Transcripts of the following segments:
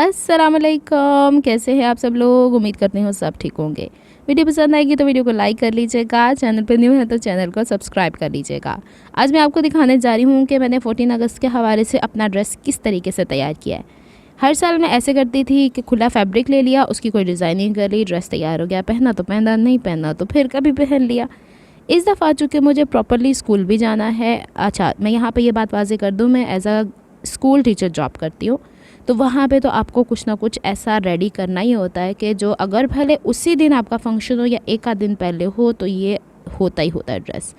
अस्सलाम वालेकुम, कैसे हैं आप सब लोग। उम्मीद करती हूँ सब ठीक होंगे। वीडियो पसंद आएगी तो वीडियो को लाइक कर लीजिएगा, चैनल पर न्यू है तो चैनल को सब्सक्राइब कर लीजिएगा। आज मैं आपको दिखाने जा रही हूँ कि मैंने 14 अगस्त के हवाले से अपना ड्रेस किस तरीके से तैयार किया है। हर साल मैं ऐसे करती थी कि खुला फैब्रिक ले लिया, उसकी कोई डिज़ाइनिंग कर ली, ड्रेस तैयार हो गया, पहना तो पहना, नहीं पहना तो फिर कभी पहन लिया। इस दफ़ा चूँकि मुझे प्रॉपरली स्कूल भी जाना है। अच्छा, मैं यहाँ पे ये बात वाज़ेह कर दूँ, मैं as a school teacher job करती हूँ, तो वहाँ पे तो आपको कुछ ना कुछ ऐसा रेडी करना ही होता है कि जो अगर भले उसी दिन आपका फंक्शन हो या एक आध दिन पहले हो तो ये होता ही होता है ड्रेस।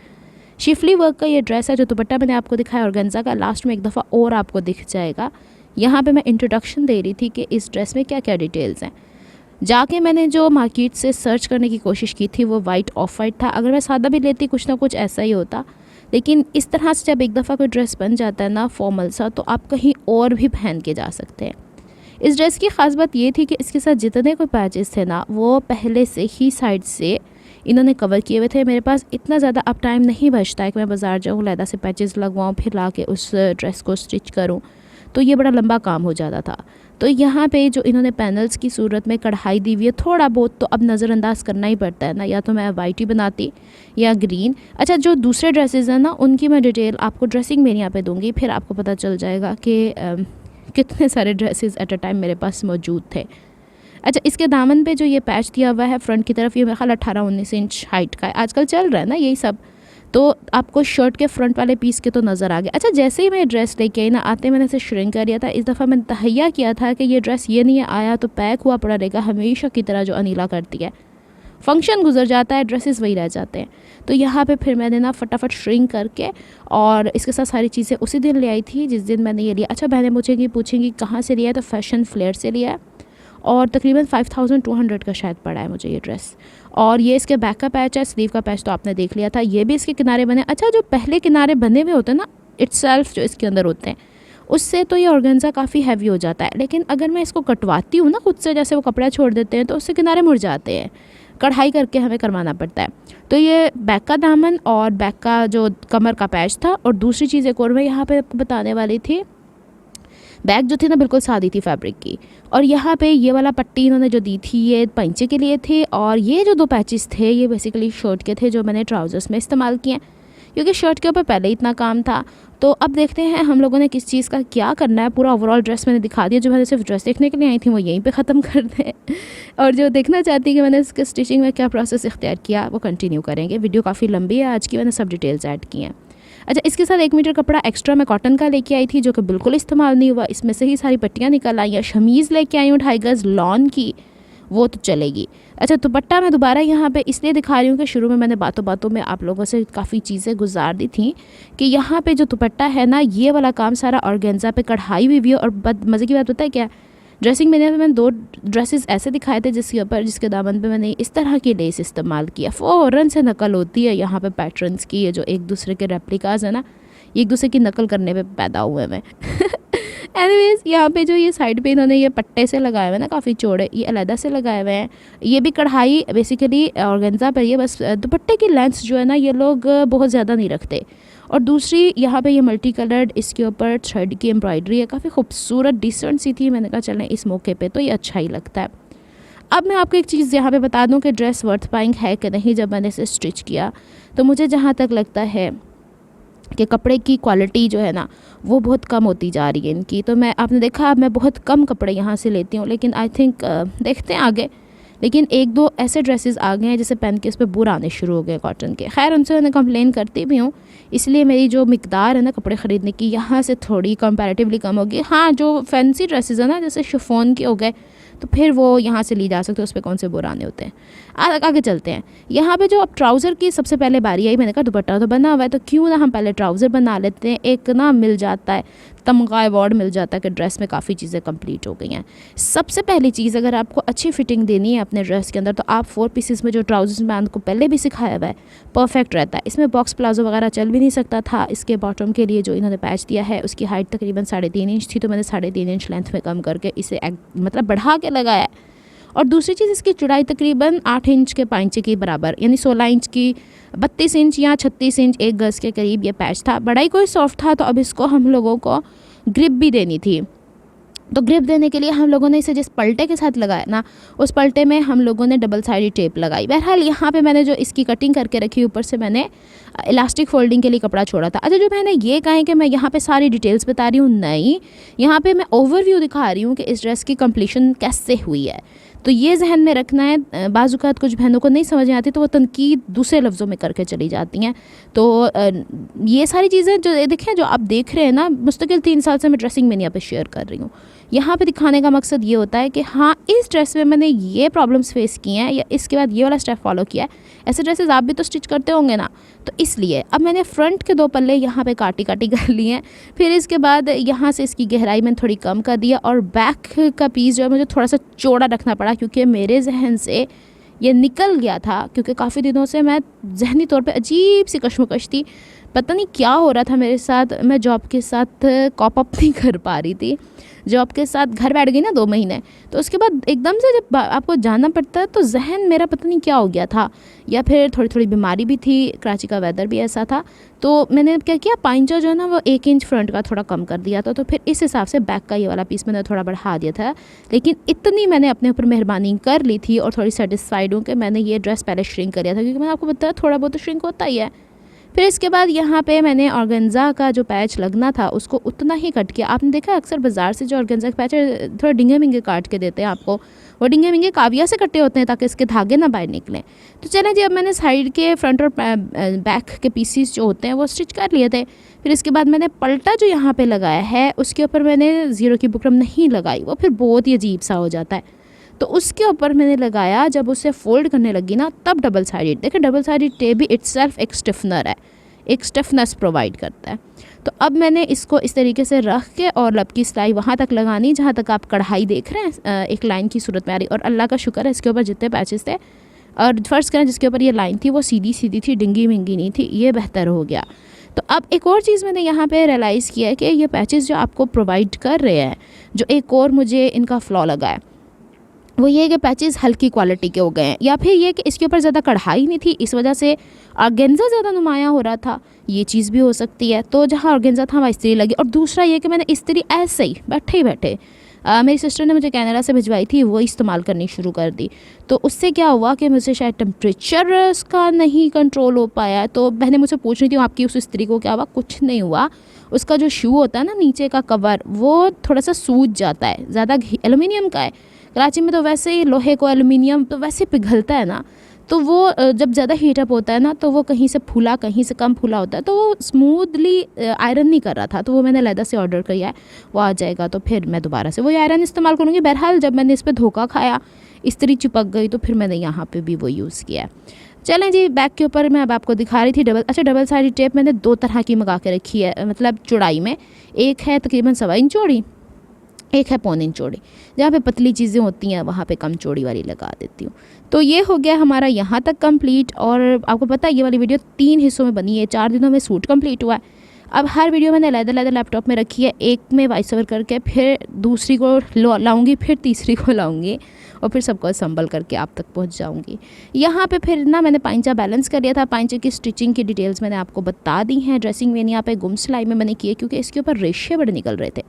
शिफली वर्क का ये ड्रेस है, जो दुपट्टा मैंने आपको दिखाया ऑर्गेन्जा का, लास्ट में एक दफ़ा और आपको दिख जाएगा। यहाँ पे मैं इंट्रोडक्शन दे रही थी कि इस ड्रेस में क्या क्या डिटेल्स हैं। जाके मैंने जो मार्केट से सर्च करने की कोशिश की थी वो वाइट ऑफ वाइट था। अगर मैं सादा भी लेती कुछ ना कुछ ऐसा ही होता, लेकिन इस तरह से जब एक दफ़ा कोई ड्रेस बन जाता है ना फॉर्मल सा, तो आप कहीं और भी पहन के जा सकते हैं। इस ड्रेस की ख़ास बात ये थी कि इसके साथ जितने कोई पैचेस थे ना, वो पहले से ही साइड से इन्होंने कवर किए हुए थे। मेरे पास इतना ज़्यादा अब टाइम नहीं बचता है कि मैं बाज़ार जाऊँ, लैदा से पैचेस लगवाऊँ, फिर ला के उस ड्रेस को स्टिच करूँ, तो ये बड़ा लंबा काम हो जाता था। तो यहाँ पे जो इन्होंने पैनल्स की सूरत में कढ़ाई दी हुई है, थोड़ा बहुत तो अब नज़रअंदाज करना ही पड़ता है ना, या तो मैं वाइट ही बनाती या ग्रीन। अच्छा, जो दूसरे ड्रेसेस हैं ना, उनकी मैं डिटेल आपको ड्रेसिंग में यहाँ पे दूँगी, फिर आपको पता चल जाएगा कि कितने सारे ड्रेसेस एट अ टाइम मेरे पास मौजूद थे। अच्छा, इसके दामन पे जो ये पैच दिया हुआ है फ्रंट की तरफ, ये मेरा ख्याल 18-19 इंच हाइट का है। आजकल चल रहा है ना यही सब, तो आपको शर्ट के फ्रंट वाले पीस के तो नज़र आ गया। अच्छा, जैसे ही मैं ड्रेस लेके आई ना, आते मैंने इसे श्रिंक कर दिया था। इस दफ़ा मैंने तहैया किया था कि ये ड्रेस ये नहीं आया तो पैक हुआ पड़ा रहेगा, हमेशा की तरह जो अनीला करती है। फंक्शन गुजर जाता है, ड्रेसेस वही रह जाते हैं। तो यहाँ पे फिर मैंने ना फटाफट श्रिंक करके और इसके साथ सारी चीज़ें उसी दिन ले आई थी जिस दिन मैंने ये लिया। अच्छा, बहनें पूछेंगी कहाँ से लिया है, तो फैशन फ्लेयर से लिया है, और तकरीबन 5200 का शायद पड़ा है मुझे ये ड्रेस। और ये इसके बैक का पैच है, स्लीव का पैच तो आपने देख लिया था, ये भी इसके किनारे बने। अच्छा, जो पहले किनारे बने हुए होते हैं ना इटसेल्फ, जो इसके अंदर होते हैं, उससे तो ये ऑर्गेन्जा काफ़ी हैवी हो जाता है। लेकिन अगर मैं इसको कटवाती हूँ ना खुद से, जैसे वो कपड़ा छोड़ देते हैं, तो उससे किनारे मुड़ जाते हैं, कढ़ाई करके हमें करवाना पड़ता है। तो ये बैक का दामन और बैक का जो कमर का पैच था। और दूसरी चीज़ एक और मैं यहाँ पे आपको बताने वाली थी, बैग जो थी ना बिल्कुल सादी थी फैब्रिक की, और यहाँ पे ये वाला पट्टी इन्होंने जो दी थी ये पंचे के लिए थे, और ये जो दो पैचेस थे ये बेसिकली शर्ट के थे जो मैंने ट्राउज़र्स में इस्तेमाल किए, क्योंकि शर्ट के ऊपर पहले ही इतना काम था। तो अब देखते हैं हम लोगों ने किस चीज़ का क्या करना है। पूरा ओवरऑल ड्रेस मैंने दिखा दिया, जो मैंने सिर्फ ड्रेस देखने के लिए आई थी वो यहीं पे ख़त्म कर दें, और जो देखना चाहती है कि मैंने इसके स्टिचिंग में क्या प्रोसेस इख्तियार किया वो कंटिन्यू करेंगे। वीडियो काफ़ी लंबी है आज की, मैंने सब डिटेल्स ऐड की हैं। अच्छा, इसके साथ 1 मीटर कपड़ा एक्स्ट्रा मैं कॉटन का लेके आई थी, जो कि बिल्कुल इस्तेमाल नहीं हुआ। इसमें से ही सारी पट्टियाँ निकल आई हैं। शमीज़ लेके आई हूँ 2.5 गज़ लॉन की, वो तो चलेगी। अच्छा, दुपट्टा मैं दोबारा यहाँ पे इसलिए दिखा रही हूँ कि शुरू में मैंने बातों बातों में आप लोगों से काफ़ी चीज़ें गुजार दी थी कि यहाँ पे जो दुपट्टा है ना, ये वाला काम सारा ऑर्गेन्जा पे कढ़ाई हुई है। और मज़े की बात पता है क्या, ड्रेसिंग में मैंने 2 ड्रेसेस ऐसे दिखाए थे जिसके ऊपर, जिसके दामन पे मैंने इस तरह की लेस इस्तेमाल किया। फ़ौरन से नकल होती है यहाँ पे पैटर्न्स की, ये जो एक दूसरे के रेप्लिकाज है ना, ये एक दूसरे की नकल करने पे पैदा हुए हैं। एनीवेज, यहाँ पे जो ये साइड पे इन्होंने ये पट्टे से लगाए हुए हैं ना, काफ़ी चौड़े, ये अलहदा से लगाए हुए हैं। ये भी कढ़ाई बेसिकली ऑर्गेन्जा पर, ये बस दुपट्टे की लेंथ जो है ना ये लोग बहुत ज़्यादा नहीं रखते। और दूसरी यहाँ पे ये मल्टी कलर्ड इसके ऊपर थ्रेड की एम्ब्रॉयडरी है, काफ़ी खूबसूरत डिसेंट सी थी। मैंने कहा चलें इस मौके पे तो ये अच्छा ही लगता है। अब मैं आपको एक चीज़ यहाँ पे बता दूँ कि ड्रेस वर्थ बाइंग है कि नहीं। जब मैंने इसे स्टिच किया तो मुझे जहाँ तक लगता है कि कपड़े की क्वालिटी जो है ना वो बहुत कम होती जा रही है इनकी। तो आपने देखा अब मैं बहुत कम कपड़े यहाँ से लेती हूँ, लेकिन आई थिंक देखते हैं आगे। लेकिन 1-2 ऐसे ड्रेसेस आ गए हैं जिसे पहन के इस पर बुर आने शुरू हो गए कॉटन के। खैर, उनसे मैं कंप्लेन करती भी हूँ, इसलिए मेरी जो मिकदार है ना कपड़े ख़रीदने की यहाँ से थोड़ी कंपैरेटिवली कम होगी। हाँ, जो फैंसी ड्रेसेस है ना जैसे शिफॉन के हो गए, तो फिर वो यहाँ से ली जा सकते हैं, उस पर कौन से बुराने होते हैं। आगे चलते हैं। यहाँ पे जो अब ट्राउज़र की सबसे पहले बारी आई, मैंने कहा दुपट्टा तो बना हुआ है तो क्यों ना हम पहले ट्राउज़र बना लेते हैं। एक ना मिल जाता है, तमगा अवार्ड मिल जाता है कि ड्रेस में काफ़ी चीज़ें कंप्लीट हो गई हैं। सबसे पहली चीज़, अगर आपको अच्छी फिटिंग देनी है अपने ड्रेस के अंदर, तो आप 4 पीसेस में जो ट्राउज़र्स मैं आपको पहले भी सिखाया हुआ है, परफेक्ट रहता है। इसमें बॉक्स प्लाजो वगैरह चल भी नहीं सकता था। इसके बॉटम के लिए जो इन्होंने पैच दिया है उसकी हाइट तकरीबन 3.5 इंच थी, तो मैंने 3.5 इंच लेंथ में कम करके इसे मतलब बढ़ा के लगाया है। और दूसरी चीज़, इसकी चौड़ाई तकरीबन 8 इंच के पांचे के बराबर, यानी 16 इंच की 32 इंच या 36 इंच 1 गज़ के करीब ये पैच था। बड़ा ही कोई सॉफ्ट था, तो अब इसको हम लोगों को ग्रिप भी देनी थी। तो ग्रिप देने के लिए हम लोगों ने इसे जिस पलटे के साथ लगाया ना, उस पलटे में हम लोगों ने डबल साइडेड टेप लगाई। बहरहाल यहाँ पे मैंने जो इसकी कटिंग करके रखी, ऊपर से मैंने इलास्टिक फोल्डिंग के लिए कपड़ा छोड़ा था। अच्छा, जो मैंने ये कहा है कि मैं यहाँ पे सारी डिटेल्स बता रही हूँ, नहीं, यहाँ पे मैं ओवरव्यू दिखा रही हूँ कि इस ड्रेस की कंप्लीशन कैसे हुई है। तो ये जहन में रखना है। बाज़-औक़ात कुछ बहनों को नहीं समझ में आती तो वो तनकीद दूसरे लफ्ज़ों में करके चली जाती हैं। तो ये सारी चीज़ें जो देखें, जो आप देख रहे हैं ना, मुस्तकिल 3 साल से मैं ड्रेसिंग में यहाँ पे शेयर कर रही हूँ। यहाँ पे दिखाने का मकसद ये होता है कि हाँ, इस ड्रेस में मैंने ये प्रॉब्लम्स फेस किए हैं या इसके बाद ये वाला स्टेप फॉलो किया है। ऐसे ड्रेसेस आप भी तो स्टिच करते होंगे ना, तो इसलिए अब मैंने फ्रंट के 2 पल्ले यहाँ पे काटी कर लिए हैं। फिर इसके बाद यहाँ से इसकी गहराई मैंने थोड़ी कम कर दिया और बैक का पीस जो है मुझे थोड़ा सा चौड़ा रखना पड़ा, क्योंकि मेरे जहन से ये निकल गया था, क्योंकि काफ़ी दिनों से मैं जहनी तौर पे अजीब सी कशमकश थी। पता नहीं क्या हो रहा था मेरे साथ, मैं जॉब के साथ कॉप अप नहीं कर पा रही थी। जॉब के साथ घर बैठ गई ना 2 महीने, तो उसके बाद एकदम से जब आपको जाना पड़ता है तो जहन मेरा पता नहीं क्या हो गया था, या फिर थोड़ी बीमारी भी थी, कराची का वेदर भी ऐसा था। तो मैंने क्या किया, पाइंचा जो है ना वो 1 इंच फ्रंट का थोड़ा कम कर दिया था। तो फिर इस हिसाब से बैक का ये वाला पीस मैंने थोड़ा बढ़ा दिया था। लेकिन इतनी मैंने अपने ऊपर मेहरबानी कर ली थी और थोड़ी सेटिस्फाइड हूँ कि मैंने ये ड्रेस पहले श्रिंक कर दिया था, क्योंकि मैंने आपको बताया थोड़ा बहुत तो श्रिंक होता ही है। फिर इसके बाद यहाँ पे मैंने ऑर्गेन्जा का जो पैच लगना था उसको उतना ही कट किया। आपने देखा अक्सर बाज़ार से जो ऑर्गेन्जा का पैच है थोड़ा डिंगे मिंगे काट के देते हैं आपको, वो डिंगे मिंगे काविया से कटे होते हैं ताकि इसके धागे ना बाहर निकलें। तो चलें जी, अब मैंने साइड के फ्रंट और बैक के पीसीस जो होते हैं वो स्टिच कर लिए थे। फिर इसके बाद मैंने पलटा जो यहाँ पर लगाया है उसके ऊपर मैंने ज़ीरो की बुकरम नहीं लगाई, वो फिर बहुत ही अजीब सा हो जाता है। तो उसके ऊपर मैंने लगाया, जब उसे फोल्ड करने लगी ना तब डबल साइडेड। देखिए, डबल साइडेड टेप भी इट्सेल्फ एक स्टिफनर है, एक स्टिफनेस प्रोवाइड करता है। तो अब मैंने इसको इस तरीके से रख के और लब की सिलाई वहाँ तक लगानी जहाँ तक आप कढ़ाई देख रहे हैं, एक लाइन की सूरत में आ रही। और अल्लाह का शुक्र है इसके ऊपर जितने पैचेस थे, और फ़र्ज़ करें जिसके ऊपर ये लाइन थी वो सीधी सीधी थी, डिंगी मिंगी नहीं थी, ये बेहतर हो गया। तो अब एक और चीज़ मैंने यहाँ पे रियलाइज़ किया है कि ये पैचेस जो आपको प्रोवाइड कर रहे हैं, जो एक और मुझे इनका फ़्लॉ लगा है वो ये कि पैचेस हल्की क्वालिटी के हो गए हैं, या फिर ये कि इसके ऊपर ज़्यादा कढ़ाई नहीं थी, इस वजह से ऑर्गेन्जा ज़्यादा नुमाया हो रहा था। ये चीज़ भी हो सकती है। तो जहाँ ऑर्गेन्जा था वहाँ इस्त्री लगी। और दूसरा ये कि मैंने इस्त्री ऐसे ही बैठे मेरी सिस्टर ने मुझे कनाडा से भिजवाई थी, वो इस्तेमाल करनी शुरू कर दी। तो उससे क्या हुआ कि मुझे शायद टेम्परेचर उसका नहीं कंट्रोल हो पाया। तो बहनें मुझसे पूछ रही थी आपकी उस इस्त्री को क्या हुआ। कुछ नहीं हुआ, उसका जो शू होता है ना नीचे का कवर, वो थोड़ा सा सूज जाता है। ज़्यादा एलुमिनियम का है, कराची में तो वैसे ही लोहे को एलुमिनियम तो वैसे पिघलता है ना, तो वो जब ज़्यादा हीटअप होता है ना तो वो कहीं से फूला कहीं से कम फूला होता है, तो वो स्मूथली आयरन नहीं कर रहा था। तो वो मैंने लैदा से ऑर्डर किया है, वो आ जाएगा तो फिर मैं दोबारा से वही आयरन इस्तेमाल करूँगी। बहरहाल जब मैंने इस पर धोखा खाया, इस्त्री चिपक गई, तो फिर मैंने यहाँ पे भी वो यूज़ किया है। चलें जी, बैक के ऊपर मैं अब आपको दिखा रही थी डबल साइडेड टेप मैंने 2 तरह की मंगा के रखी है, मतलब चौड़ाई में। एक है तकरीबन 1.25 इंच चौड़ी, एक है 1.25 इंच चौड़ी। जहाँ पे पतली चीज़ें होती हैं वहाँ पे कम चौड़ी वाली लगा देती हूँ। तो ये हो गया हमारा यहाँ तक कंप्लीट। और आपको पता है ये वाली वीडियो 3 हिस्सों में बनी है, 4 दिनों में सूट कंप्लीट हुआ है। अब हर वीडियो मैंने अलग-अलग लैपटॉप में रखी है, एक में वॉइस ओवर करके फिर दूसरी को लाऊंगी, फिर तीसरी को लाऊंगी और फिर सबको असम्बल करके आप तक पहुंच जाऊंगी। यहाँ पे फिर ना मैंने पाइंचा बैलेंस कर लिया था। पाइंचे की स्टिचिंग की डिटेल्स मैंने आपको बता दी हैं। ड्रेसिंग में यहाँ पे गुम सिलाई में मैंने किए क्योंकि इसके ऊपर रेशे बड़े निकल रहे थे।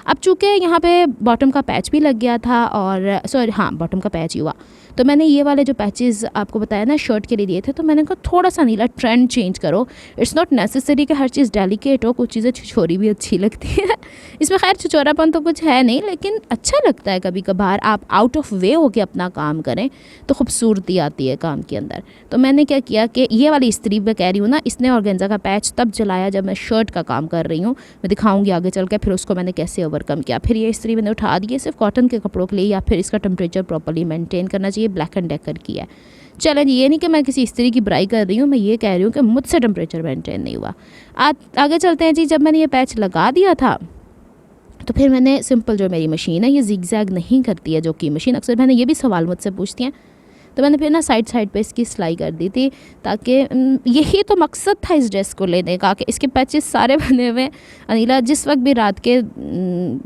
अब चूँकि यहाँ पे बॉटम का पैच भी लग गया था, और सॉरी हाँ बॉटम का पैच ही हुआ, तो मैंने ये वाले जो पैचेस आपको बताया ना शर्ट के लिए दिए थे, तो मैंने कहा थोड़ा सा नीला ट्रेंड चेंज करो। इट्स नॉट नेसेसरी कि हर चीज़ डेलिकेट हो, कुछ चीज़ें छिछोरी भी अच्छी लगती है। इसमें खैर छिछोरापन तो कुछ है नहीं, लेकिन अच्छा लगता है कभी कभार आप आउट ऑफ वे होके अपना काम करें तो खूबसूरती आती है काम के अंदर। तो मैंने क्या किया कि ये वाली इस्त्री मैं कह रही हूँ ना, इसने ऑर्गेन्जा का पैच तब जलाया जब मैं शर्ट का काम कर रही हूँ। मैं दिखाऊंगी आगे चल के फिर उसको मैंने कैसे ओवरकम किया। फिर ये इस्त्री मैंने उठा दी है सिर्फ कॉटन के कपड़ों के लिए, या फिर इसका टेम्परेचर प्रॉपर्ली मेंटेन करना चाहिए, ब्लैक एंड डेकर की है। चलें, ये नहीं कि मैं किसी इस्त्री की बुराई कर रही हूँ, मैं ये कह रही हूँ कि मुझसे टेम्परेचर मेंटेन नहीं हुआ। आगे चलते हैं जी। जब मैंने ये पैच लगा दिया था तो फिर मैंने सिंपल जो मेरी मशीन है ये जिगजैग नहीं करती है, जो कि मशीन अक्सर मैंने ये भी सवाल मुझसे पूछती हैं, तो मैंने फिर ना साइड पे इसकी सिलाई कर दी थी, ताकि यही तो मकसद था इस ड्रेस को लेने का कि इसके पैचेस सारे बने हुए। अनिला जिस वक्त भी रात के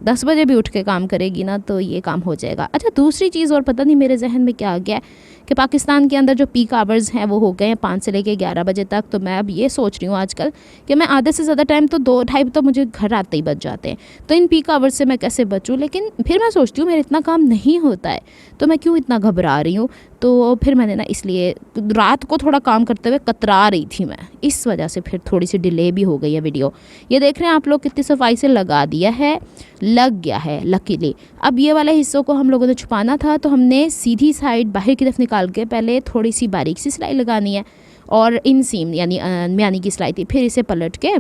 10 बजे भी उठ के काम करेगी ना तो ये काम हो जाएगा। अच्छा, दूसरी चीज़ और पता नहीं मेरे जहन में क्या आ गया कि पाकिस्तान के अंदर जो पीक आवर्स हैं वो हो गए हैं 5 से लेके 11 बजे तक। तो मैं अब ये सोच रही हूँ आजकल कि मैं आधे से ज़्यादा टाइम तो 2-2:30 तो मुझे घर आते ही बच जाते हैं। तो इन पीक आवर्स से मैं कैसे बचूँ, लेकिन फिर मैं सोचती हूँ मेरा इतना काम नहीं होता है तो मैं क्यों इतना घबरा रही हूँ। तो फिर मैंने ना इसलिए रात को थोड़ा काम करते हुए कतरा रही थी मैं, इस वजह से फिर थोड़ी सी डिले भी हो गई है वीडियो। ये देख रहे हैं आप लोग कितनी सफाई से लगा दिया है, लग गया है लकीली। अब ये वाले हिस्सों को हम लोगों ने छुपाना था तो हमने सीधी साइड बाहर की तरफ निकाल के पहले थोड़ी सी बारीक सी सिलाई लगानी है और इनसीम यानी म्यानी की सिलाई थी, फिर इसे पलट के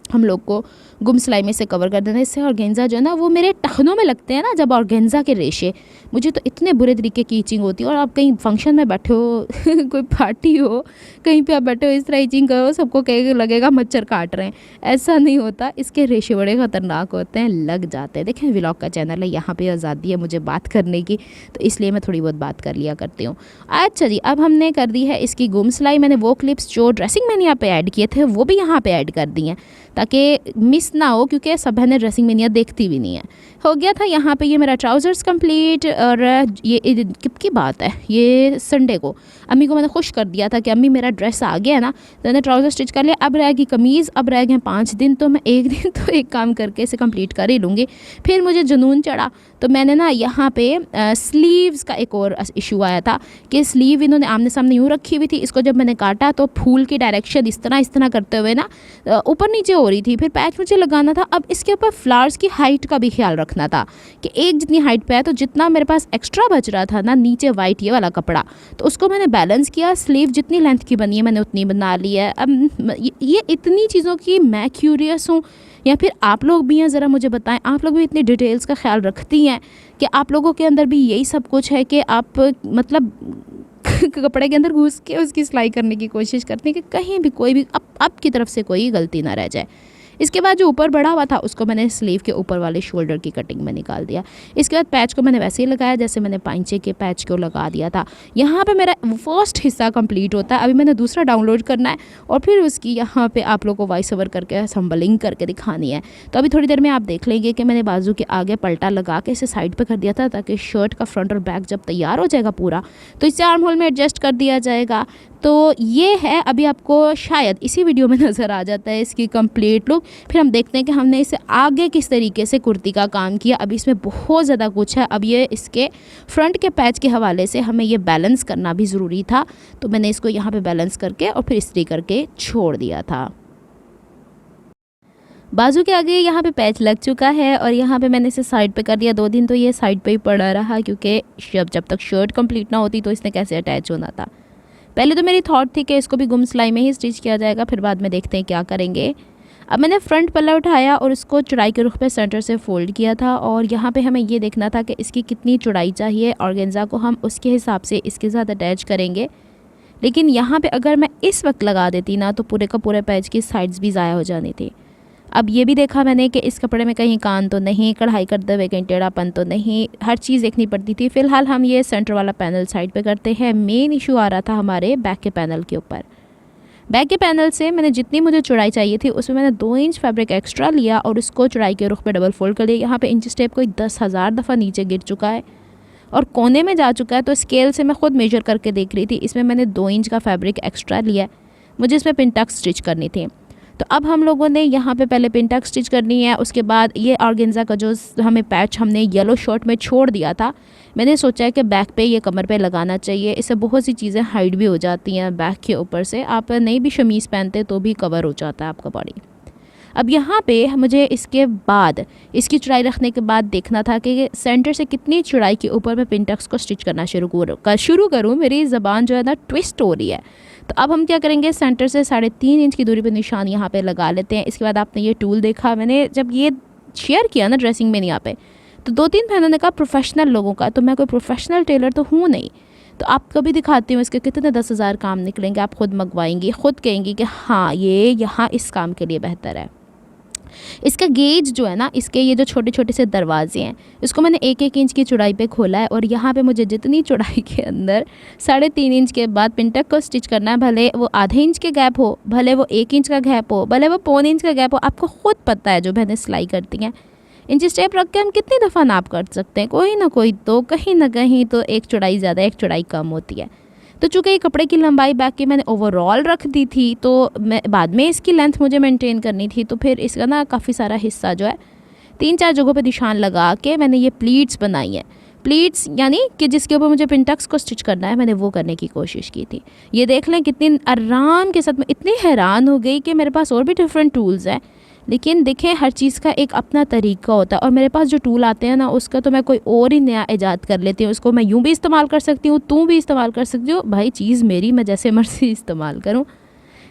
हम लोग को गुम सिलाई में से कवर कर देना। इससे ऑर्गेन्जा जो है ना वो मेरे टखनों में लगते हैं ना, जब ऑर्गेन्जा के रेशे, मुझे तो इतने बुरे तरीके की इचिंग होती है। और आप कहीं फंक्शन में बैठे हो कोई पार्टी हो, कहीं पे आप बैठे हो, इस तरह इचिंग करो, सबको कहीं लगेगा मच्छर काट रहे हैं, ऐसा नहीं होता। इसके रेशे बड़े ख़तरनाक होते हैं, लग जाते हैं। देखें व्लॉग का चैनल है, यहाँ पर आज़ादी है मुझे बात करने की, तो इसलिए मैं थोड़ी बहुत बात कर लिया करती हूँ। अच्छा जी, अब हमने कर दी है इसकी गुम सिलाई। मैंने वो क्लिप्स जो ड्रेसिंग मैनिया पे ऐड किए थे वो भी यहाँ पे ऐड कर दी हैं ताकि मिस ना हो, क्योंकि सब बहनें ड्रेसिंग मैनिया देखती भी नहीं है। हो गया था यहाँ पे ये मेरा ट्राउज़र्स कंप्लीट। और ये कब की बात है, ये संडे को अम्मी को मैंने खुश कर दिया था कि अम्मी मेरा ड्रेस आ गया है ना, तो मैंने ट्राउज़र स्टिच कर लिया। अब रहेगी कमीज़, अब रह गए 5 दिन, तो मैं एक दिन तो एक काम करके इसे कंप्लीट कर ही लूँगी। फिर मुझे जुनून चढ़ा तो मैंने ना यहाँ पे स्लीव्स का एक और इशू आया था कि स्लीव इन्होंने आमने सामने यूँ रखी हुई थी। इसको जब मैंने काटा तो फूल की डायरेक्शन इस तरह करते हुए ना ऊपर नीचे हो रही थी। फिर पैच मुझे लगाना था। अब इसके ऊपर फ्लावर्स की हाइट का भी ख्याल रखना था कि एक जितनी हाइट पे है, तो जितना मेरे पास एक्स्ट्रा बच रहा था ना नीचे वाइट ये वाला कपड़ा, तो उसको मैंने बैलेंस किया। स्लीव जितनी लेंथ की बनी है मैंने उतनी बना ली है। अब ये इतनी चीज़ों की मैं क्यूरियस हूँ, या फिर आप लोग भी हैं, ज़रा मुझे बताएं, आप लोग भी इतनी डिटेल्स का ख्याल रखती हैं कि आप लोगों के अंदर भी यही सब कुछ है कि आप मतलब कपड़े के अंदर घुस के उसकी सिलाई करने की कोशिश करते हैं कि कहीं भी कोई भी अब की तरफ से कोई गलती ना रह जाए। इसके बाद जो ऊपर बढ़ा हुआ था उसको मैंने स्लीव के ऊपर वाले शोल्डर की कटिंग में निकाल दिया। इसके बाद पैच को मैंने वैसे ही लगाया जैसे मैंने पाइंचे के पैच को लगा दिया था। यहाँ पे मेरा फर्स्ट हिस्सा कंप्लीट होता है, अभी मैंने दूसरा डाउनलोड करना है और फिर उसकी यहाँ पे आप लोगों को वॉइस ओवर करके असम्बलिंग करके दिखानी है। तो अभी थोड़ी देर में आप देख लेंगे कि मैंने बाजू के आगे पलटा लगा के इसे साइड पर कर दिया था ताकि शर्ट का फ्रंट और बैक जब तैयार हो जाएगा पूरा तो इसे आर्म होल में एडजस्ट कर दिया जाएगा। तो ये है, अभी आपको शायद इसी वीडियो में नज़र आ जाता है इसकी कंप्लीट लुक। फिर हम देखते हैं कि हमने इसे आगे किस तरीके से कुर्ती का काम किया। अब इसमें बहुत ज़्यादा कुछ है। अब ये इसके फ्रंट के पैच के हवाले से हमें ये बैलेंस करना भी ज़रूरी था, तो मैंने इसको यहाँ पे बैलेंस करके और फिर इस्त्री करके छोड़ दिया था। बाजू के आगे यहाँ पे पैच लग चुका है और यहाँ पे मैंने इसे साइड पे कर दिया। 2 दिन तो ये साइड पे ही पड़ा रहा क्योंकि जब तक शर्ट कंप्लीट ना होती तो इसने कैसे अटैच होना था। पहले तो मेरी थॉट थी कि इसको भी गुम सिलाई में ही स्टिच किया जाएगा, फिर बाद में देखते हैं क्या करेंगे। अब मैंने फ्रंट पल्ला उठाया और इसको चौड़ाई के रुख पे सेंटर से फोल्ड किया था और यहाँ पे हमें ये देखना था कि इसकी कितनी चौड़ाई चाहिए। ऑर्गेन्जा को हम उसके हिसाब से इसके साथ अटैच करेंगे। लेकिन यहाँ पे अगर मैं इस वक्त लगा देती ना तो पूरे का पूरे पैच की साइड्स भी ज़ाया हो जानी थी। अब ये भी देखा मैंने कि इस कपड़े में कहीं कान तो नहीं, कढ़ाई करते हुए कहीं टेढ़ापन तो नहीं, हर चीज़ देखनी पड़ती थी। फ़िलहाल हम ये सेंटर वाला पैनल साइड पे करते हैं। मेन इशू आ रहा था हमारे बैक के पैनल के ऊपर। बैक के पैनल से मैंने जितनी मुझे चौड़ाई चाहिए थी उसमें मैंने 2 इंच फैब्रिक एक्स्ट्रा लिया और उसको चौड़ाई के रुख पे डबल फोल्ड कर लिया। यहाँ पे इंच टेप कोई 10,000 दफ़ा नीचे गिर चुका है और कोने में जा चुका है। तो स्केल से मैं ख़ुद मेजर करके देख रही थी, इसमें मैंने 2 इंच का फैब्रिक एक्स्ट्रा लिया। मुझे इसमें पिन टक्स स्टिच करनी थी। तो अब हम लोगों ने यहाँ पे पहले पिन टक स्टिच करनी है। उसके बाद ये ऑर्गेन्जा का जो हमें पैच हमने येलो शर्ट में छोड़ दिया था, मैंने सोचा है कि बैक पे ये कमर पे लगाना चाहिए। इससे बहुत सी चीज़ें हाइड भी हो जाती हैं बैक के ऊपर से। आप नहीं भी शमीज़ पहनते तो भी कवर हो जाता है आपका बॉडी। अब यहाँ पे मुझे इसके बाद इसकी चौड़ाई रखने के बाद देखना था कि सेंटर से कितनी चौड़ाई के ऊपर मैं पिन टक्स को स्टिच करना शुरू करूँ। मेरी ज़बान जो है ना ट्विस्ट हो रही है। तो अब हम क्या करेंगे, सेंटर से 3.5 इंच की दूरी पर निशान यहाँ पे लगा लेते हैं। इसके बाद आपने ये टूल देखा, मैंने जब ये शेयर किया ना ड्रेसिंग में यहाँ पे, तो 2-3 बहनों ने कहा प्रोफेशनल लोगों का, तो मैं कोई प्रोफेशनल टेलर तो हूँ नहीं। तो आपको भी दिखाती हूँ इसके कितने 10,000 काम निकलेंगे। आप खुद मंगवाएंगी, खुद कहेंगी कि हाँ ये यहाँ इस काम के लिए बेहतर है। इसका गेज जो है ना, इसके ये जो छोटे छोटे से दरवाजे हैं, इसको मैंने 1-1 इंच की चौड़ाई पे खोला है और यहाँ पे मुझे जितनी चौड़ाई के अंदर 3.5 इंच के बाद पिन टक को स्टिच करना है, भले वो आधे इंच के गैप हो, भले वो 1 इंच का गैप हो, भले वो 1.25 इंच का गैप हो। आपको खुद पता है जो बहनें सिलाई करती हैं इंचेस टेप रख के हम कितनी दफ़ा नाप कर सकते हैं, कोई ना कोई तो कहीं ना कहीं तो एक चौड़ाई ज़्यादा एक चौड़ाई कम होती है। तो चूँकि ये कपड़े की लंबाई बैक की मैंने ओवरऑल रख दी थी, तो मैं बाद में इसकी लेंथ मुझे मेंटेन करनी थी, तो फिर इसका ना काफ़ी सारा हिस्सा जो है 3-4 जगहों पे निशान लगा के मैंने ये प्लीट्स बनाई हैं। प्लीट्स यानी कि जिसके ऊपर मुझे पिनटक्स को स्टिच करना है, मैंने वो करने की कोशिश की थी। ये देख लें कितनी आराम के साथ, मैं इतनी हैरान हो गई कि मेरे पास और भी डिफरेंट टूल्स हैं, लेकिन देखें हर चीज़ का एक अपना तरीका होता है। और मेरे पास जो टूल आते हैं ना, उसका तो मैं कोई और ही नया ईजाद कर लेती हूँ। उसको मैं यूँ भी इस्तेमाल कर सकती हूँ, तू भी इस्तेमाल कर सकती हूँ, भाई चीज़ मेरी, मैं जैसे मर्जी इस्तेमाल करूँ।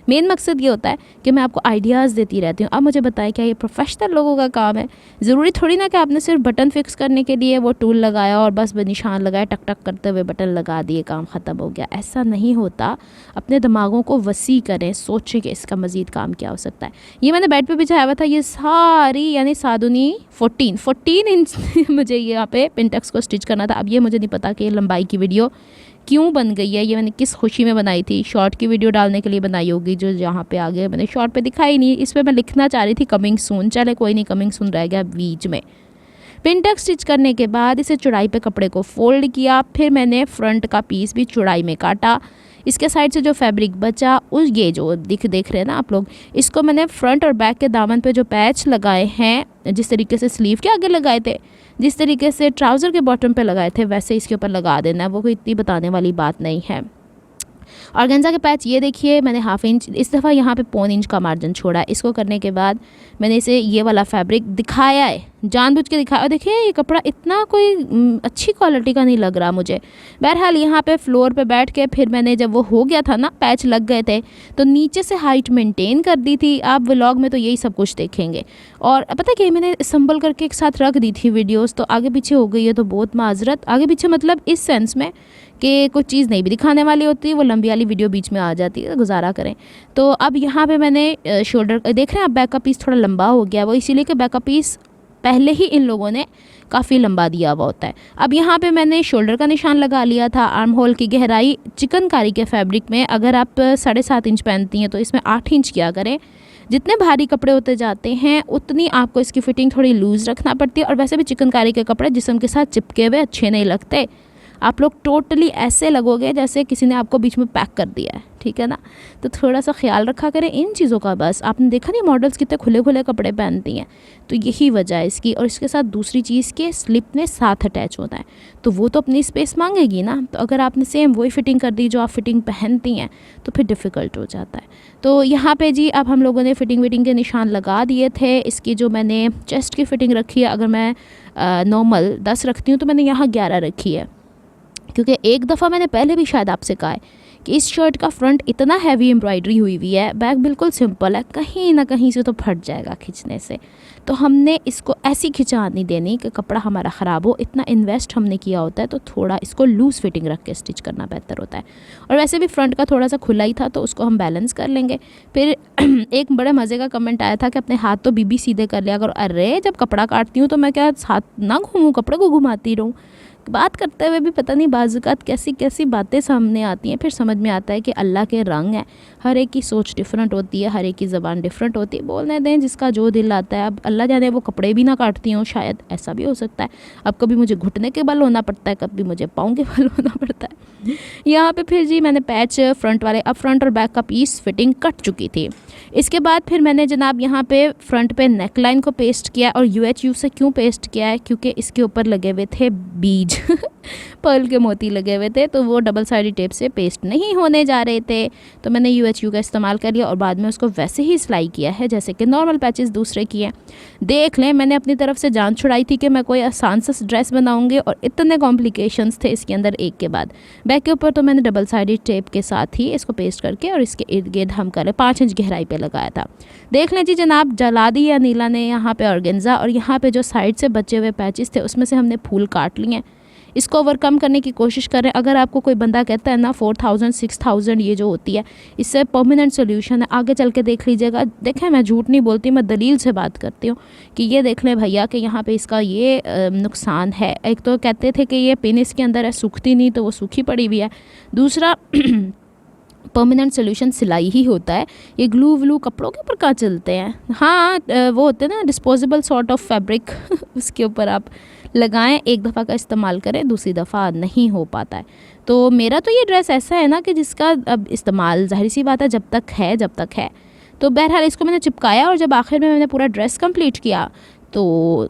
मेन मकसद ये होता है कि मैं आपको आइडियाज़ देती रहती हूँ। अब मुझे बताएं, क्या ये प्रोफेशनल लोगों का काम है? ज़रूरी थोड़ी ना कि आपने सिर्फ बटन फिक्स करने के लिए वो टूल लगाया और बस निशान लगाया, टक टक करते हुए बटन लगा दिए, काम ख़त्म हो गया। ऐसा नहीं होता। अपने दिमागों को वसी करें, सोचें कि इसका मज़ीद काम क्या हो सकता है। ये मैंने बेड पर बिछाया हुआ था, ये सारी यानी सादुनी 14 इंच मुझे यहाँ पे पिनटक्स को स्टिच करना था। अब ये मुझे नहीं पता कि ये लंबाई की वीडियो क्यों बन गई है, ये मैंने किस खुशी में बनाई थी। शॉर्ट की वीडियो डालने के लिए बनाई होगी, जो यहाँ पे आगे मैंने शॉर्ट पे दिखाई नहीं। इस पर मैं लिखना चाह रही थी कमिंग सून, चले कोई नहीं, कमिंग सून रह गया बीच में। पिनटक्स स्टिच करने के बाद इसे चौड़ाई पे कपड़े को फोल्ड किया, फिर मैंने फ्रंट का पीस भी चौड़ाई में काटा। इसके साइड से जो फैब्रिक बचा, उस ये जो देख रहे हैं ना आप लोग, इसको मैंने फ्रंट और बैक के दामन पे जो पैच लगाए हैं, जिस तरीके से स्लीव के आगे लगाए थे, जिस तरीके से ट्राउज़र के बॉटम पे लगाए थे, वैसे इसके ऊपर लगा देना है। वो कोई इतनी बताने वाली बात नहीं है। ऑर्गेन्जा के पैच ये देखिए, मैंने हाफ इंच, इस दफ़ा यहाँ पे 1.25 इंच का मार्जिन छोड़ा है। इसको करने के बाद मैंने इसे ये वाला फैब्रिक दिखाया है, जानबूझ के दिखाया। और देखिए ये कपड़ा इतना कोई अच्छी क्वालिटी का नहीं लग रहा मुझे। बहरहाल यहाँ पे फ्लोर पे बैठ के फिर मैंने, जब वो हो गया था ना, पैच लग गए थे, तो नीचे से हाइट मेंटेन कर दी थी। आप व्लॉग में तो यही सब कुछ देखेंगे। और पता क्या, मैंने संभल करके एक साथ रख दी थी वीडियोस, तो आगे पीछे हो गई है, तो बहुत माजरत। आगे पीछे मतलब इस सेंस में कि कुछ चीज़ नहीं भी दिखाने वाली होती है, वो लंबी वाली वीडियो बीच में आ जाती है, तो गुजारा करें। तो अब यहाँ पे मैंने शोल्डर देख रहे हैं आप, बैक का पीस थोड़ा लंबा हो गया, वो इसीलिए कि बैक का पीस पहले ही इन लोगों ने काफ़ी लंबा दिया हुआ होता है। अब यहाँ पे मैंने शोल्डर का निशान लगा लिया था। आर्म होल की गहराई चिकनकारी के फैब्रिक में अगर आप 7.5 इंच पहनती हैं, तो इसमें 8 इंच किया करें। जितने भारी कपड़े होते जाते हैं, उतनी आपको इसकी फ़िटिंग थोड़ी लूज़ रखना पड़ती है। और वैसे भी चिकनकारी के कपड़े जिस्म के साथ चिपके हुए अच्छे नहीं लगते। आप लोग टोटली ऐसे लगोगे जैसे किसी ने आपको बीच में पैक कर दिया है, ठीक है ना। तो थोड़ा सा ख्याल रखा करें इन चीज़ों का। बस आपने देखा नहीं मॉडल्स कितने खुले खुले कपड़े पहनती हैं, तो यही वजह है इसकी। और इसके साथ दूसरी चीज़ के स्लिप ने साथ अटैच होता है, तो वो तो अपनी स्पेस मांगेगी ना। तो अगर आपने सेम वही फिटिंग कर दी जो आप फिटिंग पहनती हैं, तो फिर डिफ़िकल्ट हो जाता है। तो यहाँ पे जी अब हम लोगों ने फिटिंग विटिंग के निशान लगा दिए थे। इसकी जो मैंने चेस्ट की फ़िटिंग रखी है, अगर मैं नॉर्मल 10 रखती हूँ, तो मैंने यहाँ 11 रखी है। क्योंकि एक दफ़ा मैंने पहले भी शायद आपसे कहा है कि इस शर्ट का फ्रंट इतना हैवी एम्ब्रॉयडरी हुई हुई है, बैक बिल्कुल सिंपल है, कहीं ना कहीं से तो फट जाएगा खींचने से। तो हमने इसको ऐसी खिंचान नहीं देनी कि कपड़ा हमारा ख़राब हो। इतना इन्वेस्ट हमने किया होता है, तो थोड़ा इसको लूज़ फिटिंग रख के स्टिच करना बेहतर होता है। और वैसे भी फ्रंट का थोड़ा सा खुला ही था, तो उसको हम बैलेंस कर लेंगे। फिर एक बड़े मज़े का कमेंट आया था कि अपने हाथ तो बीबी सीधे कर लिया करो। अरे जब कपड़ा काटती हूँ तो मैं क्या हाथ ना घूमूँ, कपड़े को घुमाती रहूँ? बात करते हुए भी पता नहीं बाज़ात कैसी कैसी बातें सामने आती हैं। फिर समझ में आता है कि अल्लाह के रंग है, हर एक की सोच डिफरेंट होती है, हर एक की ज़बान डिफरेंट होती है। बोलने दें जिसका जो दिल आता है। अब अल्लाह जाने वो कपड़े भी ना काटती हूँ, शायद ऐसा भी हो सकता है। अब कभी मुझे घुटने के बल होना पड़ता है, कभी मुझे पाँव के बल होना पड़ता है। यहाँ पे फिर जी मैंने पैच फ्रंट वाले, अब फ्रंट और बैक का पीस फिटिंग कट चुकी थी। इसके बाद फिर मैंने जनाब यहाँ पे फ्रंट पे नेक लाइन को पेस्ट किया। और UHU से क्यों पेस्ट किया है? क्योंकि इसके ऊपर लगे हुए थे बीज पर्ल के मोती लगे हुए थे, तो वो डबल साइडेड टेप से पेस्ट नहीं होने जा रहे थे, तो मैंने UHU का इस्तेमाल कर लिया। और बाद में उसको वैसे ही सिलाई किया है जैसे कि नॉर्मल पैचेस दूसरे किए। देख लें, मैंने अपनी तरफ से जान छुड़ाई थी कि मैं कोई आसान सा ड्रेस बनाऊंगी, और इतने कॉम्प्लिकेशंस थे इसके अंदर एक के बाद। बैक के ऊपर तो मैंने डबल साइडेड टेप के साथ ही इसको पेस्ट करके और इसके इर्द गिर्द हम करें 5 इंच गहराई पे लगाया था। देख लें जी जनाब, जला दी या नीला ने यहाँ पे ऑर्गेन्जा, और यहाँ पे जो साइड से बचे हुए पैचेस थे उसमें से हमने फूल काट लिए। इसको ओवरकम करने की कोशिश करें। अगर आपको कोई बंदा कहता है ना 4000 6000 ये जो होती है, इससे परमानेंट सोल्यूशन है, आगे चल के देख लीजिएगा। देखें, मैं झूठ नहीं बोलती, मैं दलील से बात करती हूँ कि ये देख लें भैया कि यहाँ पे इसका ये नुकसान है। एक तो कहते थे कि ये पिन इसके अंदर है, सूखती नहीं, तो वो सूखी पड़ी हुई है। दूसरा परमानेंट सोल्यूशन सिलाई ही होता है। ये ग्लू व्लू कपड़ों के ऊपर कहाँ चलते हैं। हाँ वो होते हैं ना डिस्पोजेबल सॉर्ट ऑफ फैब्रिक उसके ऊपर आप लगाएं, एक दफ़ा का इस्तेमाल करें, दूसरी दफ़ा नहीं हो पाता है। तो मेरा तो ये ड्रेस ऐसा है ना कि जिसका अब इस्तेमाल ज़ाहिर सी बात है जब तक है। तो बहरहाल इसको मैंने चिपकाया और जब आखिर में मैंने पूरा ड्रेस कंप्लीट किया तो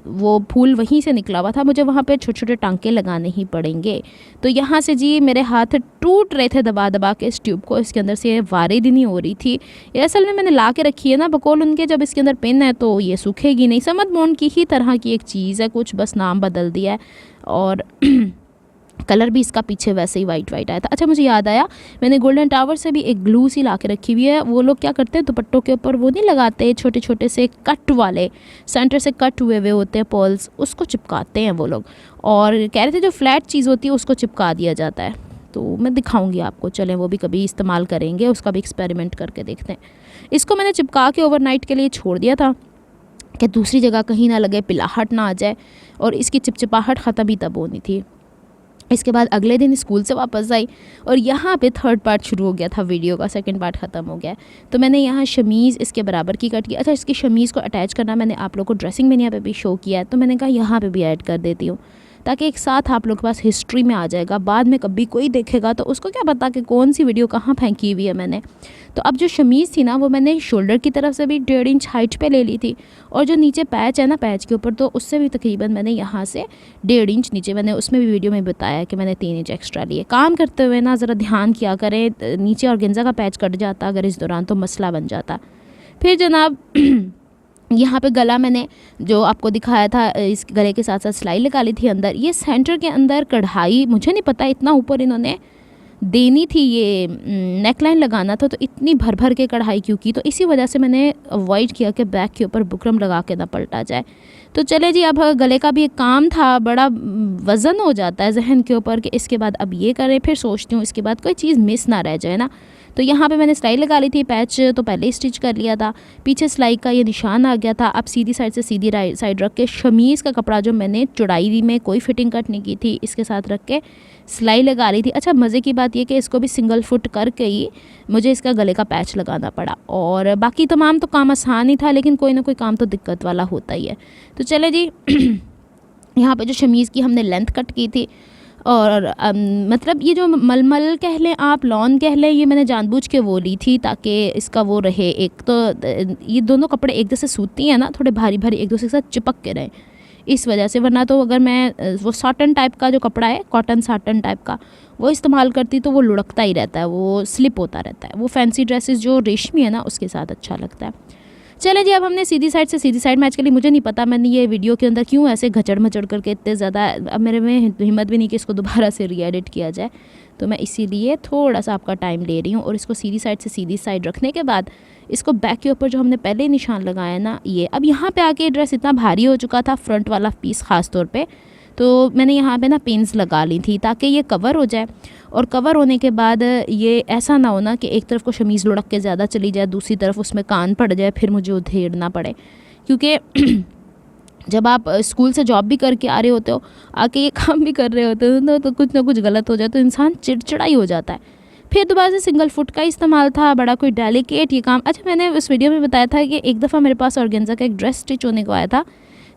वो फूल वहीं से निकला हुआ था, मुझे वहाँ पे छोटे छोटे टांके लगाने ही पड़ेंगे। तो यहाँ से जी मेरे हाथ टूट रहे थे दबा दबा के इस ट्यूब को, इसके अंदर से वारिद ही नहीं हो रही थी। ये असल में मैंने ला के रखी है ना बकौल उनके, जब इसके अंदर पिन है तो ये सूखेगी नहीं। समद मोन की ही तरह की एक चीज़ है, कुछ बस नाम बदल दिया है और कलर भी इसका पीछे वैसे ही वाइट आया था। अच्छा मुझे याद आया, मैंने गोल्डन टावर से भी एक ग्लू सी ला के रखी हुई है। वो लोग क्या करते हैं दुपट्टों के ऊपर वो नहीं लगाते छोटे छोटे से कट वाले, सेंटर से कट हुए होते हैं पर्ल्स, उसको चिपकाते हैं वो लोग। और कह रहे थे जो फ्लैट चीज़ होती है उसको चिपका दिया जाता है। तो मैं दिखाऊंगी आपको, चलें वो भी कभी इस्तेमाल करेंगे, उसका भी एक्सपेरिमेंट करके देखते हैं। इसको मैंने चिपका के ओवरनाइट के लिए छोड़ दिया था कि दूसरी जगह कहीं ना लगे, पिलाहट ना आ जाए, और इसकी चिपचिपाहट ख़त्म ही तब होनी थी। इसके बाद अगले दिन स्कूल से वापस आई और यहाँ पे थर्ड पार्ट शुरू हो गया था वीडियो का, सेकंड पार्ट ख़त्म हो गया। तो मैंने यहाँ शमीज़ इसके बराबर की कट की। अच्छा इसकी शमीज़ को अटैच करना मैंने आप लोग को ड्रेसिंग में यहाँ पे भी शो किया है, तो मैंने कहा यहाँ पे भी ऐड कर देती हूँ ताकि एक साथ आप लोग के पास हिस्ट्री में आ जाएगा। बाद में कभी कोई देखेगा तो उसको क्या पता कि कौन सी वीडियो कहाँ फेंकी हुई है मैंने। तो अब जो शमीज़ थी ना वो मैंने शोल्डर की तरफ से भी 1.5 इंच हाइट पे ले ली थी, और जो नीचे पैच है ना पैच के ऊपर, तो उससे भी तकरीबन मैंने यहाँ से 1.5 इंच नीचे, मैंने उसमें भी वीडियो में बताया कि मैंने 3 इंच एक्स्ट्रा लिए। काम करते हुए ना ज़रा ध्यान किया करें, नीचे ऑर्गेन्जा का पैच कट जाता अगर इस दौरान तो मसला बन जाता। फिर जनाब यहाँ पे गला मैंने जो आपको दिखाया था, इस गले के साथ साथ सिलाई लगा ली थी अंदर। ये सेंटर के अंदर कढ़ाई, मुझे नहीं पता इतना ऊपर इन्होंने देनी थी, ये नेक लाइन लगाना था, तो इतनी भर भर के कढ़ाई क्यों की, तो इसी वजह से मैंने अवॉइड किया कि बैक के ऊपर बुकरम लगा के ना पलटा जाए। तो चले जी, अब गले का भी एक काम था, बड़ा वज़न हो जाता है जहन के ऊपर कि इसके बाद अब ये करें, फिर सोचती हूँ इसके बाद कोई चीज़ मिस ना रह जाए ना। तो यहाँ पे मैंने सिलाई लगा ली थी, पैच तो पहले ही स्टिच कर लिया था, पीछे सिलाई का ये निशान आ गया था। अब सीधी साइड से सीधी साइड रख के शमीज़ का कपड़ा जो मैंने चौड़ाई में कोई फिटिंग कट नहीं की थी, इसके साथ रख के सिलाई लगा रही थी। अच्छा मज़े की बात ये कि इसको भी सिंगल फुट करके ही मुझे इसका गले का पैच लगाना पड़ा, और बाकी तमाम तो काम आसान ही था, लेकिन कोई ना कोई काम तो दिक्कत वाला होता ही है। तो चले जी यहाँ पे जो शमीज़ की हमने लेंथ कट की थी, और मतलब ये जो मलमल कह लें आप, लॉन कह लें, ये मैंने जानबूझ के वो ली थी ताकि इसका वो रहे, एक तो ये दोनों कपड़े एक जैसे सूती हैं ना, थोड़े भारी भारी एक दूसरे के साथ चिपक के रहें, इस वजह से। वरना तो अगर मैं वो साटन टाइप का जो कपड़ा है, कॉटन साटन टाइप का, वो इस्तेमाल करती तो वो लुढ़कता ही रहता है, वो स्लिप होता रहता है। वो फैंसी ड्रेसेस जो रेशमी है ना उसके साथ अच्छा लगता है। चले जी, अब हमने सीधी साइड से सीधी साइड मैच के लिए, मुझे नहीं पता मैंने ये वीडियो के अंदर क्यों ऐसे घचड़ मचड़ करके इतने ज़्यादा, अब मेरे में हिम्मत भी नहीं कि इसको दोबारा से री-एडिट किया जाए, तो मैं इसीलिए थोड़ा सा आपका टाइम ले रही हूँ। और इसको सीधी साइड से सीधी साइड रखने के बाद इसको बैक के ऊपर जो हमने पहले निशान लगाया ना, ये अब यहाँ पे आके ड्रेस इतना भारी हो चुका था, फ्रंट वाला पीस ख़ास तौर पे, तो मैंने यहाँ पे ना पिन्स लगा ली थी ताकि ये कवर हो जाए। और कवर होने के बाद ये ऐसा ना हो ना कि एक तरफ को शमीज़ लुढ़क के ज़्यादा चली जाए, दूसरी तरफ उसमें कान पड़ जाए, फिर मुझे उधेड़ना पड़े। क्योंकि जब आप स्कूल से जॉब भी करके आ रहे होते हो, आके ये काम भी कर रहे होते हो, तो कुछ ना कुछ गलत हो जाए तो इंसान चिड़चिड़ाई हो जाता है। फिर दोबारा से सिंगल फुट का इस्तेमाल था, बड़ा कोई डेलिकेट ये काम। अच्छा मैंने उस वीडियो में बताया था कि एक दफ़ा मेरे पास ऑर्गेन्जा का एक ड्रेस स्टिच होने को आया था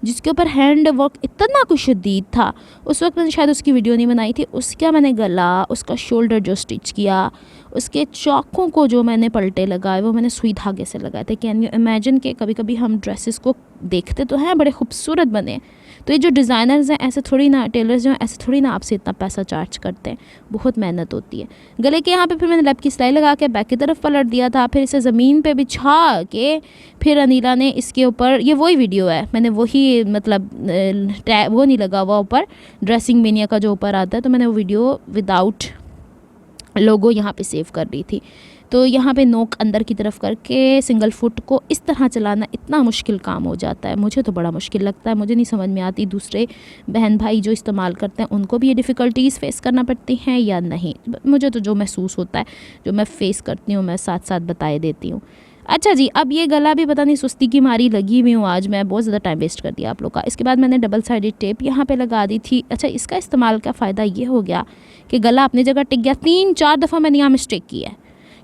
जिसके ऊपर हैंड वर्क इतना कुछ शदीद था। उस वक्त मैंने शायद उसकी वीडियो नहीं बनाई थी। उसका मैंने गला, उसका शोल्डर जो स्टिच किया, उसके चौकों को जो मैंने पलटे लगाए वो मैंने सुई धागे से लगाए थे। कैन यू इमेजिन कि कभी कभी हम ड्रेसेस को देखते तो हैं बड़े खूबसूरत बने, तो ये जो डिज़ाइनर्स हैं ऐसे थोड़ी ना, टेलर्स जो हैं ऐसे थोड़ी ना आपसे इतना पैसा चार्ज करते हैं, बहुत मेहनत होती है। गले के यहाँ पे फिर मैंने लैप की सिलाई लगा के बैक की तरफ पलट दिया था, फिर इसे ज़मीन पे बिछा के फिर अनीला ने इसके ऊपर, ये वही वीडियो है, मैंने वही मतलब वो नहीं लगा हुआ ऊपर ड्रेसिंग मेनिया का जो ऊपर आता है, तो मैंने वो वीडियो विदाउट लोगो यहाँ पे सेव कर ली थी। तो यहाँ पे नोक अंदर की तरफ करके सिंगल फुट को इस तरह चलाना इतना मुश्किल काम हो जाता है, मुझे तो बड़ा मुश्किल लगता है, मुझे नहीं समझ में आती दूसरे बहन भाई जो इस्तेमाल करते हैं उनको भी ये डिफ़िकल्टीज़ फ़ेस करना पड़ती हैं या नहीं। मुझे तो जो महसूस होता है, जो मैं फ़ेस करती हूँ, मैं साथ साथ बताए देती हूँ। अच्छा जी, अब ये गला भी पता नहीं सुस्ती की मारी लगी हुई हूँ आज, मैं बहुत ज़्यादा टाइम वेस्ट कर दिया आप लोग का। इसके बाद मैंने डबल साइडेड टेप यहाँ पे लगा दी थी। अच्छा, इसका इस्तेमाल का फ़ायदा ये हो गया कि गला अपनी जगह टिक गया। 3-4 दफ़ा मैंने यहाँ मिस्टेक की है,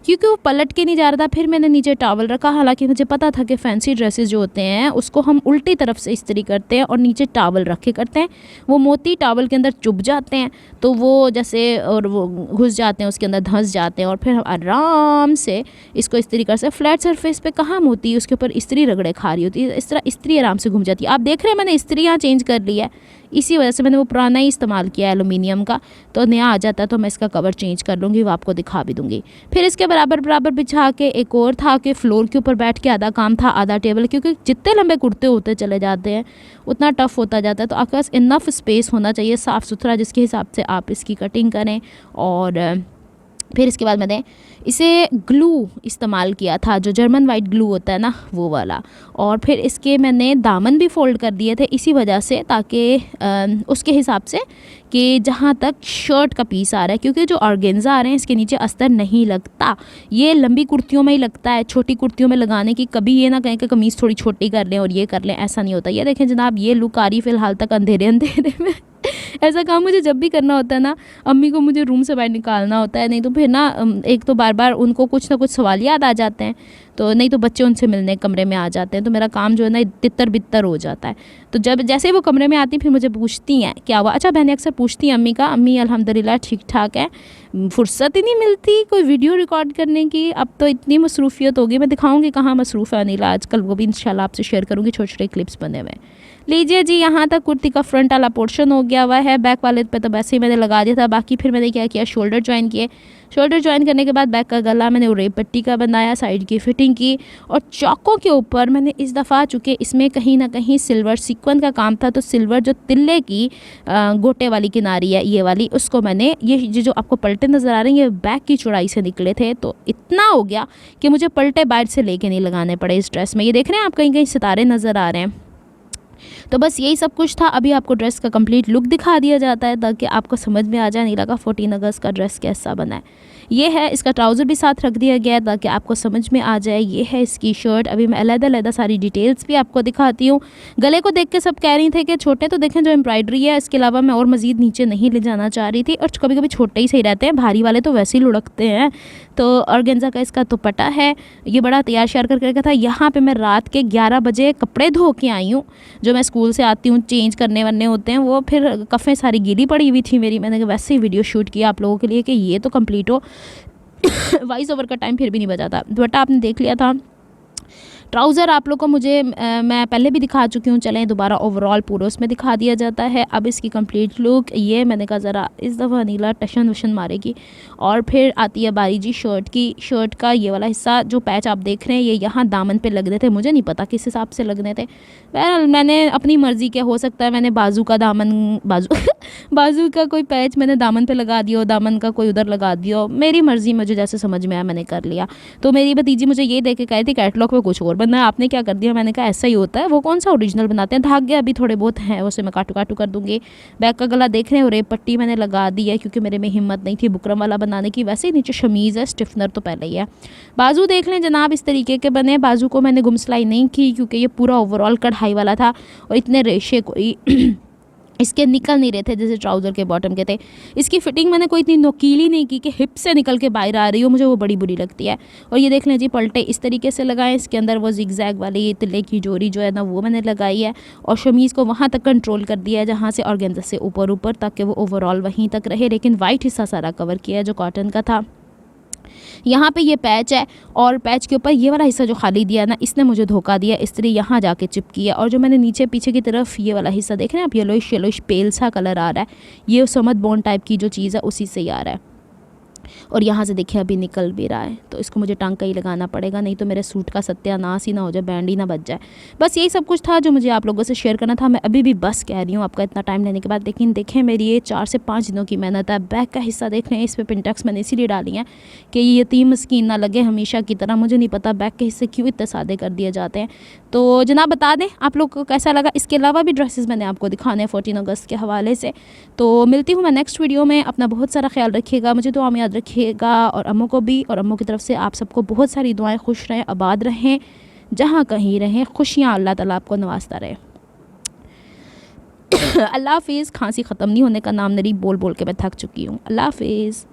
क्योंकि वो पलट के नहीं जा रहा था। फिर मैंने नीचे टॉवल रखा, हालांकि मुझे पता था कि फैंसी ड्रेसेस जो होते हैं उसको हम उल्टी तरफ से इस्त्री करते हैं और नीचे टॉवल रख के करते हैं। वो मोती टॉवल के अंदर चुभ जाते हैं तो वो जैसे और वो घुस जाते हैं उसके अंदर, धंस जाते हैं, और फिर हम आराम से इसको इस्त्री कर सकते। फ्लैट सरफेस पे कहाँ मोती उसके ऊपर इस्त्री रगड़े खा रही होती है, इस तरह इस्त्री आराम से घूम जाती है। आप देख रहे हैं मैंने इस्त्री यहाँ चेंज कर लिया है, इसी वजह से मैंने वो पुराना ही इस्तेमाल किया है एलुमिनियम का, तो नया आ जाता है तो मैं इसका कवर चेंज कर लूँगी, वो आपको दिखा भी दूँगी। फिर इसके बराबर बराबर बिछा के एक और था कि फ्लोर के ऊपर बैठ के आधा काम था आधा टेबल, क्योंकि जितने लंबे कुर्ते होते चले जाते हैं उतना टफ होता जाता है, तो आपके पास इनफ स्पेस होना चाहिए साफ़ सुथरा, जिसके हिसाब से आप इसकी कटिंग करें। और फिर इसके बाद मैंने इसे ग्लू इस्तेमाल किया था, जो जर्मन वाइट ग्लू होता है ना वो वाला, और फिर इसके मैंने दामन भी फोल्ड कर दिए थे इसी वजह से, ताकि उसके हिसाब से कि जहाँ तक शर्ट का पीस आ रहा है, क्योंकि जो ऑर्गेन्जा आ रहे हैं इसके नीचे अस्तर नहीं लगता, ये लंबी कुर्तियों में ही लगता है, छोटी कुर्तियों में लगाने की कभी ये ना कहें कि कमीज़ थोड़ी छोटी कर लें और ये कर लें, ऐसा नहीं होता। ये देखें जनाब, ये लुक आ रही फ़िलहाल तक अंधेरे अंधेरे में ऐसा काम मुझे जब भी करना होता है ना, अम्मी को मुझे रूम से बाहर निकालना होता है, नहीं तो फिर ना एक तो बार बार उनको कुछ ना कुछ सवाल याद आ जाते हैं, तो नहीं तो बच्चे उनसे मिलने कमरे में आ जाते हैं, तो मेरा काम जो है ना तितर बितर हो जाता है। तो जब जैसे ही वो कमरे में आती फिर मुझे पूछती हैं क्या हुआ। अच्छा, बहनें अक्सर पूछती हैं अम्मी का, अम्मी अल्हम्दुलिल्लाह ठीक ठाक है, फुर्सत ही नहीं मिलती कोई वीडियो रिकॉर्ड करने की, अब तो इतनी मसरूफियत होगी। मैं दिखाऊंगी कहाँ मसरूफ़ है अनिला आजकल, वो भी इंशाल्लाह आपसे शेयर करूँगी, छोटे छोटे क्लिप्स बने हुए। लीजिए जी, यहाँ तक कुर्ती का फ्रंट वाला पोर्शन हो गया हुआ है, बैक वाले पे तो वैसे ही मैंने लगा दिया था। बाकी फिर मैंने क्या किया, शोल्डर ज्वाइन किए, शोल्डर ज्वाइन करने के बाद बैक का गला मैंने उरेब पट्टी का बनाया, साइड की फिटिंग की, और चौकों के ऊपर मैंने इस दफ़ा, चूँकि इसमें कहीं ना कहीं सिल्वर सीक्वेंस का काम था, तो सिल्वर जो तिल्ले की गोटे वाली किनारी है ये वाली, उसको मैंने, ये जो आपको पलटे नज़र आ रहे हैं ये बैक की चौड़ाई से निकले थे, तो इतना हो गया कि मुझे पलटे बाहर से लेके नहीं लगाने पड़े इस ड्रेस में। ये देख रहे हैं आप, कहीं कहीं सितारे नज़र आ रहे हैं। तो बस यही सब कुछ था। अभी आपको ड्रेस का कंप्लीट लुक दिखा दिया जाता है ताकि आपको समझ में आ जाए नीला का 14 अगस्त का ड्रेस कैसा बना है। ये है, इसका ट्राउज़र भी साथ रख दिया गया है ताकि आपको समझ में आ जाए। ये है इसकी शर्ट। अभी मैं अलग-अलग सारी डिटेल्स भी आपको दिखाती हूँ। गले को देख के सब कह रही थे कि छोटे, तो देखें जो एम्ब्रॉयडरी है, इसके अलावा मैं और मज़ीद नीचे नहीं ले जाना चाह रही थी, और कभी कभी छोटे ही सही रहते हैं, भारी वाले तो वैसे ही लुढ़कते हैं। तो ऑर्गेन्जा का इसका दुपट्टा है, ये बड़ा तैयार श्यार करके रखा था। यहाँ पे मैं रात के 11 बजे कपड़े धो के आई हूँ, जो मैं स्कूल से आती हूँ चेंज करने वरने होते हैं वो, फिर कफ़ें सारी गीली पड़ी हुई थी मेरी, मैंने वैसे ही वीडियो शूट किया आप लोगों के लिए कि ये तो कंप्लीट हो। वॉइस ओवर का टाइम फिर भी नहीं बचा था। दुपट्टा आपने देख लिया था। ट्राउज़र आप लोग को मुझे मैं पहले भी दिखा चुकी हूँ, चलें दोबारा ओवरऑल पूरा उसमें दिखा दिया जाता है। अब इसकी कंप्लीट लुक, ये मैंने कहा ज़रा इस दफ़ा नीला टशन वशन मारेगी। और फिर आती है बारी जी शर्ट की। शर्ट का ये वाला हिस्सा, जो पैच आप देख रहे हैं, ये यहाँ दामन पे लगने थे, मुझे नहीं पता किस हिसाब से लगने थे, मैंने अपनी मर्ज़ी के, हो सकता है मैंने बाजू का दामन बाजू का कोई पैच मैंने दामन पे लगा दिया, दामन का कोई उधर लगा दिया, मेरी मर्ज़ी, मुझे जैसे समझ में आया मैंने कर लिया। तो मेरी भतीजी मुझे ये देख के कही थी कैटलॉग में कुछ और बनना, आपने क्या कर दिया। मैंने कहा ऐसा ही होता है, वो कौन सा ओरिजिनल बनाते हैं। धागे अभी थोड़े बहुत हैं, उसे मैं काटू काटू कर दूंगी। बैक का गला देख रहे हैं, रेप पट्टी मैंने लगा दी है क्योंकि मेरे में हिम्मत नहीं थी बुकरम वाला बनाने की। वैसे ही नीचे शमीज़ है, स्टिफनर तो पहले ही है। बाजू देख लें जनाब, इस तरीके के बने। बाजू को मैंने गुम सिलाई नहीं की क्योंकि ये पूरा ओवरऑल कढ़ाई वाला था और इतने रेशे कोई इसके निकल नहीं रहे थे जैसे ट्राउज़र के बॉटम के थे। इसकी फिटिंग मैंने कोई इतनी नोकीली नहीं की कि हिप से निकल के बाहर आ रही हो, मुझे वो बड़ी बुरी लगती है। और ये देख लें जी, पलटे इस तरीके से लगाएं, इसके अंदर वो जिगजैग वाली तिल्ले की जोड़ी जो है ना वो मैंने लगाई है, और शमीज़ को वहाँ तक कंट्रोल कर दिया है जहाँ से ऑर्गेन्जा से ऊपर ऊपर, ताकि वो ओवरऑल वहीं तक रहे, लेकिन वाइट हिस्सा सारा कवर किया है जो कॉटन का था। यहाँ पे ये पैच है, और पैच के ऊपर ये वाला हिस्सा जो खाली दिया ना, इसने मुझे धोखा दिया, इस तरह यहाँ जाके चिपकी है। और जो मैंने नीचे पीछे की तरफ ये वाला हिस्सा देख रहे हैं आप, येलोइश येलोइश पेल सा कलर आ रहा है, ये समद बोन टाइप की जो चीज़ है उसी से ही आ रहा है। और यहाँ से देखिए अभी निकल भी रहा है, तो इसको मुझे टांका ही लगाना पड़ेगा, नहीं तो मेरे सूट का सत्यानाश ही ना हो जाए, बैंड ही ना बच जाए। बस यही सब कुछ था जो मुझे आप लोगों से शेयर करना था। मैं अभी भी बस कह रही हूँ आपका इतना टाइम लेने के बाद, लेकिन देखें मेरी ये 4 से 5 दिनों की मेहनत है। बैक का हिस्सा देख रहे हैं, इस पर पिनटेक्स मैंने इसीलिए डाली है कि ये यतीम मस्कीन ना लगे हमेशा की तरह। मुझे नहीं पता बैक के हिस्से क्यों इतने सादे कर दिए जाते हैं। तो जनाब बता दें आप लोग को कैसा लगा। इसके अलावा भी ड्रेसेस मैंने आपको दिखाने हैं 14 अगस्त के हवाले से। तो मिलती हूँ मैं नेक्स्ट वीडियो में। अपना बहुत सारा ख्याल रखिएगा, मुझे दुआ में याद रखिएगा, और अम्मू को भी, और अम्मू की तरफ से आप सबको बहुत सारी दुआएं। खुश रहें, आबाद रहें, जहाँ कहीं रहें, खुशियाँ अल्लाह ताला आपको नवाजता रहे। अल्लाह हाफिज़। खांसी ख़त्म नहीं होने का नाम नहीं, बोल बोल के मैं थक चुकी हूँ। अल्लाह हाफिज़।